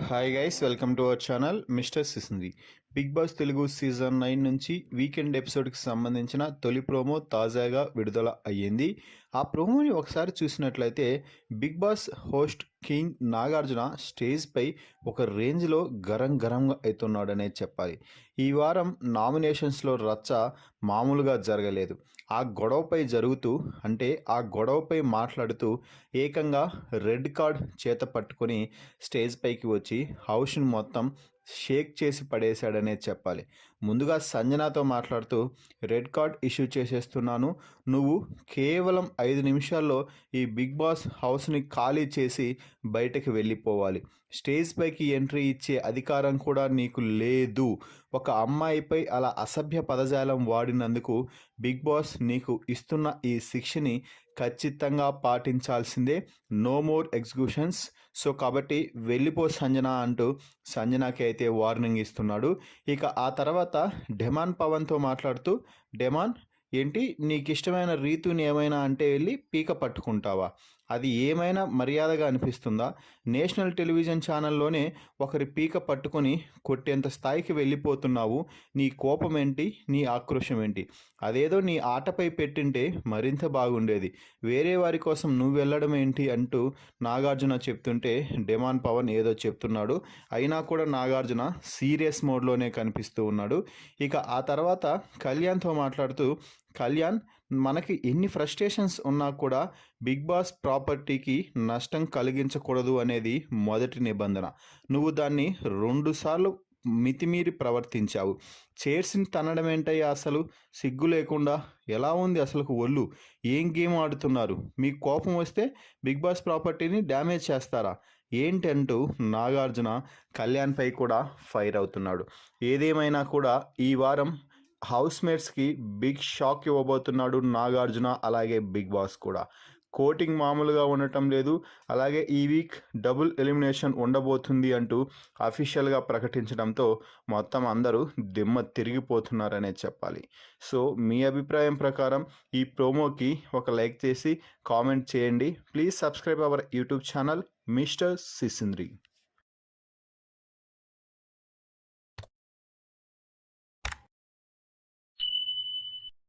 Hi guys, welcome to our channel mister Sisindri. Bigg Boss Telugu season 9 నుంచి weekend ఎపిసోడ్కి సంబంధించిన తొలి promo తాజాగా విడుదల అయ్యింది. ఆ ప్రోమోని ఒకసారి చూసినట్లయితే big boss host king Nagarjuna స్టేజ్పై ఒక రేంజ్లో గరంగా అవుతున్నాడనే చెప్పాలి. ఈ వారం నామినేషన్స్లో రచ్చ మామూలుగా జరగలేదు. ఆ గొడవపై మాట్లాడుతూ ఏకంగా రెడ్ కార్డ్ చేత పట్టుకొని స్టేజ్ పైకి వచ్చి హౌస్ను మొత్తం షేక్ చేసి పడేశాడనే చెప్పాలి. ముందుగా సంజనాతో మాట్లాడుతూ రెడ్ కార్డ్ ఇష్యూ చేసేస్తున్నాను, నువ్వు కేవలం 5 నిమిషాల్లో ఈ బిగ్ బాస్ హౌస్ని ఖాళీ చేసి బయటకు వెళ్ళిపోవాలి. స్టేజ్ పైకి ఎంట్రీ ఇచ్చే అధికారం కూడా నీకు లేదు. ఒక అమ్మాయిపై అలా అసభ్య పదజాలం వాడినందుకు బిగ్ బాస్ నీకు ఇస్తున్న ఈ శిక్షని ఖచ్చితంగా పాటించాల్సిందే. No more executions. సో కాబట్టి వెళ్ళిపో సంజన అంటూ సంజనాకి అయితే వార్నింగ్ ఇస్తున్నాడు. ఇక ఆ తర్వాత డెమాన్ పవన్తో మాట్లాడుతూ, డెమాన్ ఏంటి నీకు ఇష్టమైన రీతుని ఏమైనా అంటే వెళ్ళి పీక పట్టుకుంటావా? అది ఏమైనా మర్యాదగా అనిపిస్తుందా? నేషనల్ టెలివిజన్ ఛానల్లోనే ఒకరి పీక పట్టుకొని కొట్టేంత స్థాయికి వెళ్ళిపోతున్నావు. నీ కోపం ఏంటి? నీ ఆక్రోషం ఏంటి? అదేదో నీ ఆటపై పెట్టింటే మరింత బాగుండేది. వేరే వారి కోసం నువ్వు వెళ్ళడం ఏంటి అంటూ నాగార్జున చెప్తుంటే డెమాన్ పవన్ ఏదో చెప్తున్నాడు. అయినా కూడా నాగార్జున సీరియస్ మోడ్లోనే కనిపిస్తూ ఉన్నాడు. ఇక ఆ తర్వాత కళ్యాణ్తో మాట్లాడుతూ, కళ్యాణ్, మనకి ఎన్ని ఫ్రస్ట్రేషన్స్ ఉన్నా కూడా బిగ్ బాస్ ప్రాపర్టీకి నష్టం కలిగించకూడదు అనేది మొదటి నిబంధన. నువ్వు దాన్ని 2 సార్లు మితిమీరి ప్రవర్తించావు. చైర్స్ని తన్నడం ఏంటయ్యా అసలు? సిగ్గు లేకుండా ఎలా ఉంది అసలు ఒళ్ళు? ఏం గేమ్ ఆడుతున్నారు? మీకు కోపం వస్తే బిగ్ బాస్ ప్రాపర్టీని డ్యామేజ్ చేస్తారా ఏంటి అంటూ నాగార్జున కళ్యాణ్పై కూడా ఫైర్ అవుతున్నాడు. ఏదేమైనా కూడా ఈ వారం హౌస్మేట్స్కి బిగ్ షాక్ ఇవ్వబోతున్నాడు నాగార్జున, అలాగే బిగ్ బాస్ కూడా. కోటింగ్ మామూలుగా ఉండటం లేదు. అలాగే ఈ వీక్ డబుల్ ఎలిమినేషన్ ఉండబోతుంది అంటూ అఫీషియల్గా ప్రకటించడంతో మొత్తం అందరూ దిమ్మ తిరిగిపోతున్నారనే చెప్పాలి. సో మీ అభిప్రాయం ప్రకారం ఈ ప్రోమోకి ఒక లైక్ చేసి కామెంట్ చేయండి. Please subscribe our YouTube channel mister సిసింద్రి.